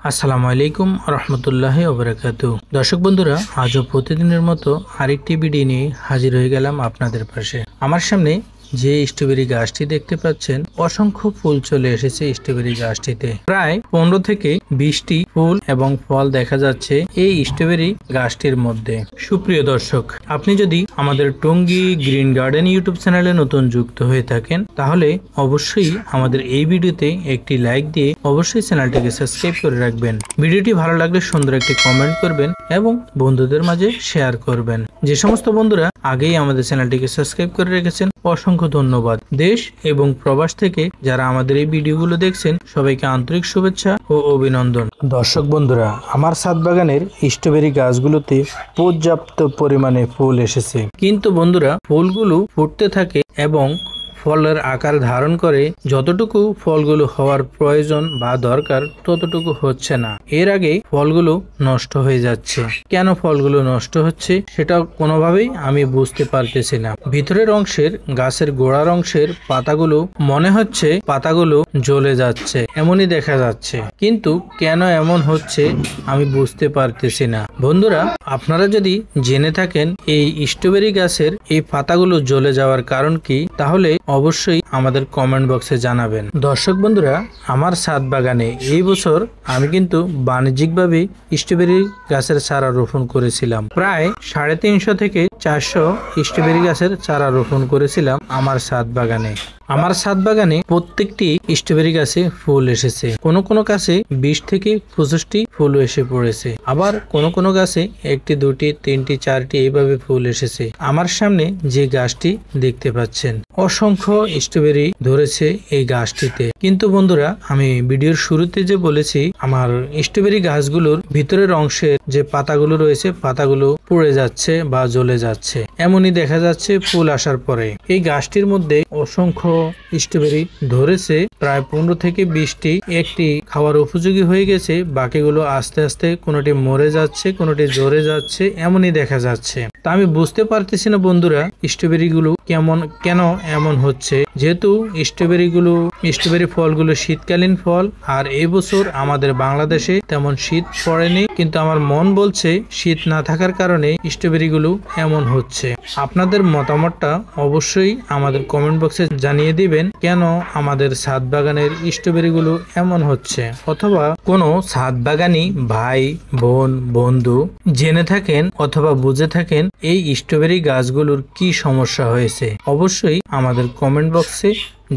আসসালামু আলাইকুম রহমতুল্লাহি ওয়া বারাকাতুহু। দর্শক বন্ধুরা, আজও প্রতিদিনের মতো আরেকটি ভিডিও নিয়ে হাজির হয়ে গেলাম আপনাদের পাশে। আমার সামনে যে স্ট্রবেরি গাছটি দেখতে পাচ্ছেন, অসংখ্য ফুল চলে এসেছে স্ট্রবেরি গাছটিতে। প্রায় 15 থেকে 20টি ফুল এবং ফল দেখা যাচ্ছে এই স্ট্রবেরি গাছটির মধ্যে। সুপ্রিয় দর্শক, আপনি যদি আমাদের টঙ্গী গ্রিন গার্ডেন ইউটিউব চ্যানেলে নতুন যুক্ত হয়ে থাকেন, তাহলে অবশ্যই আমাদের এই ভিডিওতে একটি লাইক দিয়ে অবশ্যই চ্যানেলটিকে সাবস্ক্রাইব করে রাখবেন। ভিডিওটি ভালো লাগলে সুন্দর একটি কমেন্ট করবেন এবং বন্ধুদের মাঝে শেয়ার করবেন। যে সমস্ত বন্ধুরা আগেই আমাদের চ্যানেলটিকে সাবস্ক্রাইব করে রেখেছেন, অসংখ্য ধন্যবাদ। দেশ এবং প্রবাস থেকে যারা আমাদের এই ভিডিওগুলো দেখছেন, সবাইকে আন্তরিক শুভেচ্ছা ও অভিনন্দন। দর্শক বন্ধুরা, আমার ছাদ বাগানের স্ট্রবেরি গাছগুলোতে পর্যাপ্ত পরিমাণে ফুল এসেছে, কিন্তু বন্ধুরা ফুলগুলো ফুটতে থাকে এবং ফলের আকার ধারণ করে। যতটুকু ফলগুলো হওয়ার প্রয়োজন বা দরকার ততটুকু হচ্ছে না। এর আগে ফলগুলো নষ্ট হয়ে যাচ্ছে। কেন ফলগুলো নষ্ট হচ্ছে সেটা কোনোভাবেই আমি বুঝতে পারতেছি না। ভিতরের অংশের গাছের গোড়ার অংশের পাতাগুলো মনে হচ্ছে পাতাগুলো জ্বলে যাচ্ছে, এমনই দেখা যাচ্ছে, কিন্তু কেন এমন হচ্ছে আমি বুঝতে পারতেছি না। বন্ধুরা, আপনারা যদি জেনে থাকেন এই স্ট্রবেরি গাছের এই পাতাগুলো জ্বলে যাওয়ার কারণ কি, তাহলে অবশ্যই আমাদের কমেন্ট বক্সে জানাবেন। দর্শক বন্ধুরা, আমার ছাদ বাগানে এই বছর আমি কিন্তু বাণিজ্যিকভাবে স্ট্রবেরি গাছের চারা রোপণ করেছিলাম। প্রায় 350 থেকে 400 স্ট্রবেরি গাছের চারা রোপণ করেছিলাম আমার ছাদ বাগানে। আমার ছাদ বাগানে প্রত্যেকটি স্ট্রবেরি গাছে ফুল এসেছে। কোন কোন গাছে 20 থেকে 25টি ফুল এসে পড়েছে, আবার কোন কোন গাছে 1টি, 2টি, 3টি, 4টি এইভাবে ফুল এসেছে। আমার সামনে যে গাছটি দেখতে পাচ্ছেন, অসংখ্য স্ট্রবেরি ধরেছে এই গাছটিতে। কিন্তু বন্ধুরা, আমি ভিডিওর শুরুতে যে বলেছি, আমার স্ট্রবেরি গাছগুলোর ভিতরের অংশের যে পাতাগুলো রয়েছে, পাতাগুলো পুড়ে যাচ্ছে বা জ্বলে যাচ্ছে, এমনই দেখা যাচ্ছে ফুল আসার পরে। এই গাছটির মধ্যে অসংখ্য স্ট্রবেরি ধরেছে, প্রায় 15 থেকে 20টি। একটি খাওয়ার উপযোগী হয়ে গেছে, বাকিগুলো আস্তে আস্তে কোনোটি মরে যাচ্ছে, কোনোটি জ্বরে যাচ্ছে, এমনই দেখা যাচ্ছে। তা আমি বুঝতে পারতেছি না বন্ধুরা, স্ট্রবেরিগুলো কেন এমন হচ্ছে। যেহেতু স্ট্রবেরি ফলগুলো শীতকালীন ফল, আর এই বছর আমাদের বাংলাদেশে তেমন শীত পড়েনি, কিন্তু আমার মন বলছে শীত না থাকার কারণে স্ট্রবেরিগুলো এমন হচ্ছে। আপনাদের মতামতটা অবশ্যই আমাদের কমেন্ট বক্সে জানিয়ে দিবেন, কেন আমাদের ছাদ বাগানের স্ট্রবেরিগুলো এমন হচ্ছে। অথবা কোনো ছাদ বাগানি ভাই, বোন, বন্ধু জেনে থাকেন অথবা বুঝে থাকেন এই স্ট্রবেরি গাছগুলোর কি সমস্যা হয়েছে, অবশ্যই আমাদের কমেন্ট বক্সে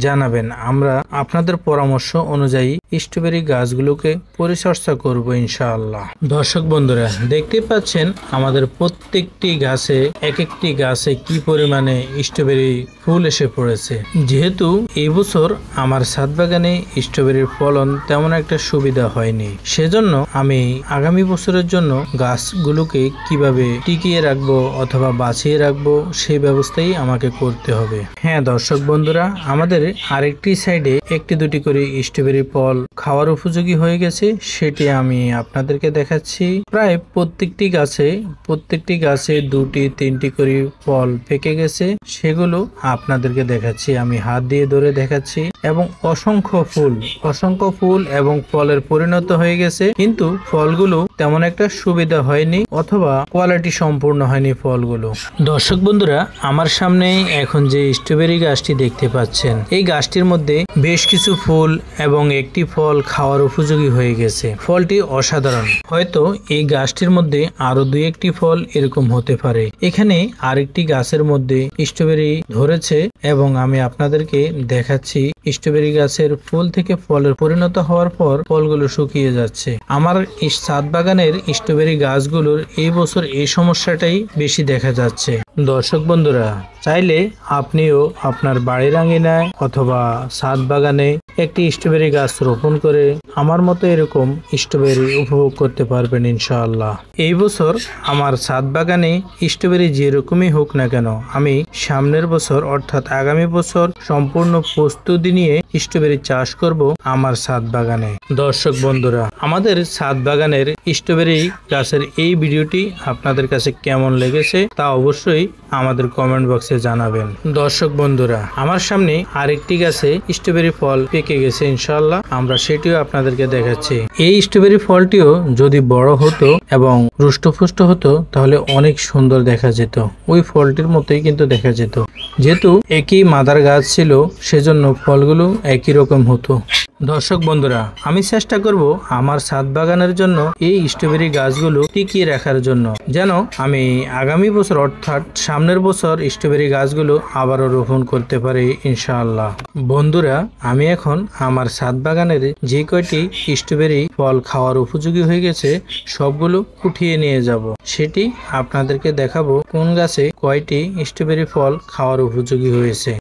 জানাবেন। আমরা আপনাদের পরামর্শ অনুযায়ী স্ট্রবেরি গাছগুলোকে পরিচর্যা করব ইনশাআল্লাহ। দর্শক বন্ধুরা, দেখতে পাচ্ছেন আমাদের প্রত্যেকটি গাছে একটি গাছে কি পরিমাণে স্ট্রবেরি ফুল এসে পড়েছে। যেহেতু এই বছর আমার ছাদ বাগানে স্ট্রবেরির ফলন তেমন একটা সুবিধা হয়নি, সেজন্য আমি আগামী বছরের জন্য গাছগুলোকে কিভাবে টিকিয়ে রাখবো অথবা বাঁচিয়ে রাখবো সেই ব্যবস্থাই আমাকে করতে হবে। হ্যাঁ দর্শক বন্ধুরা, আমাদের আরেকটি সাইডে 1-2টি করে স্ট্রবেরি ফল খাওয়ার উপযোগী হয়ে গেছে, সেটি আমি আপনাদেরকে দেখাচ্ছি। প্রায় প্রত্যেকটি গাছে 2টি 3টি করে ফল পেকে গেছে, সেগুলো আপনাদেরকে দেখাচ্ছি। আমি হাত দিয়ে ধরে দেখাচ্ছি, এবং অসংখ্য ফুল এবং ফলের পরিণত হয়ে গেছে, কিন্তু ফলগুলো তেমন একটা সুবিধা হয়নি অথবা কোয়ালিটি সম্পূর্ণ হয়নি ফলগুলো। দর্শক বন্ধুরা, আমার সামনে এখন যে স্ট্রবেরি গাছটি দেখতে পাচ্ছেন, এই গাছটির মধ্যে বেশ কিছু ফুল এবং একটি ফল খাওয়ার উপযোগী হয়ে গেছে। ফলটি অসাধারণ। হয়তো এই গাছটির মধ্যে আরো 2-1টি ফল এরকম হতে পারে। এখানে আরেকটি গাছের মধ্যে স্ট্রবেরি ধরেছে, এবং আমি আপনাদেরকে দেখাচ্ছি স্ট্রবেরি গাছের ফুল থেকে ফলের পরিণত হওয়ার পর ফলগুলো শুকিয়ে যাচ্ছে। আমার ছাদ বাগানের স্ট্রবেরি গাছগুলোর এই বছর এই সমস্যাটাই বেশি দেখা যাচ্ছে। দর্শক বন্ধুরা, চাইলে আপনিও আপনার বাড়ির আঙিনায় অথবা ছাদ বাগানে একটি স্ট্রবেরি গাছ রোপণ করে আমার মতো এরকম স্ট্রবেরি উপভোগ করতে পারবেন ইনশাআল্লাহ। এই বছর আমার ছাদ বাগানে স্ট্রবেরি যেরকমই হোক না কেন, আমি সামনের বছর অর্থাৎ আগামী বছর সম্পূর্ণ প্রস্তুতি নিয়ে স্ট্রবেরি চাষ করব আমার ছাদ বাগানে। দর্শক বন্ধুরা, আমাদের ছাদ বাগানের স্ট্রবেরি গাছের এই ভিডিওটি আপনাদের কাছে কেমন লেগেছে তা অবশ্যই আমাদের কমেন্ট বক্সে জানাবেন। দর্শক বন্ধুরা, আমার সামনে আরেকটি গাছে স্ট্রবেরি ফল পেকে গেছে, ইনশাআল্লাহ আমরা সেটিও আপনাদেরকে দেখাচ্ছি। এই স্ট্রবেরি ফলটিও যদি বড় হতো এবং রুষ্টপুষ্ট হতো তাহলে অনেক সুন্দর দেখা যেত, ওই ফলটির মতোই কিন্তু দেখা যেত। যেহেতু একই মাদার গাছ ছিল সেজন্য ফলগুলো একই রকম হতো। দর্শক বন্ধুরা, আমি চেষ্টা করব আমার ছাদ বাগানের জন্য এই স্ট্রবেরি গাছগুলো টিকিয়ে রাখার জন্য, যেন আমি আগামী বছর অর্থাৎ সামনের বছর স্ট্রবেরি গাছগুলো আবারও রোপণ করতে পারি ইনশাআল্লাহ। বন্ধুরা, আমি এখন আমার ছাদ বাগানের যে কয়টি স্ট্রবেরি ফল খাওয়ার উপযোগী হয়ে গেছে সবগুলো উঠিয়ে নিয়ে যাব, সেটি আপনাদেরকে দেখাবো কোন গাছে কয়টি স্ট্রবেরি ফল খাওয়ার উপযোগী হয়েছে।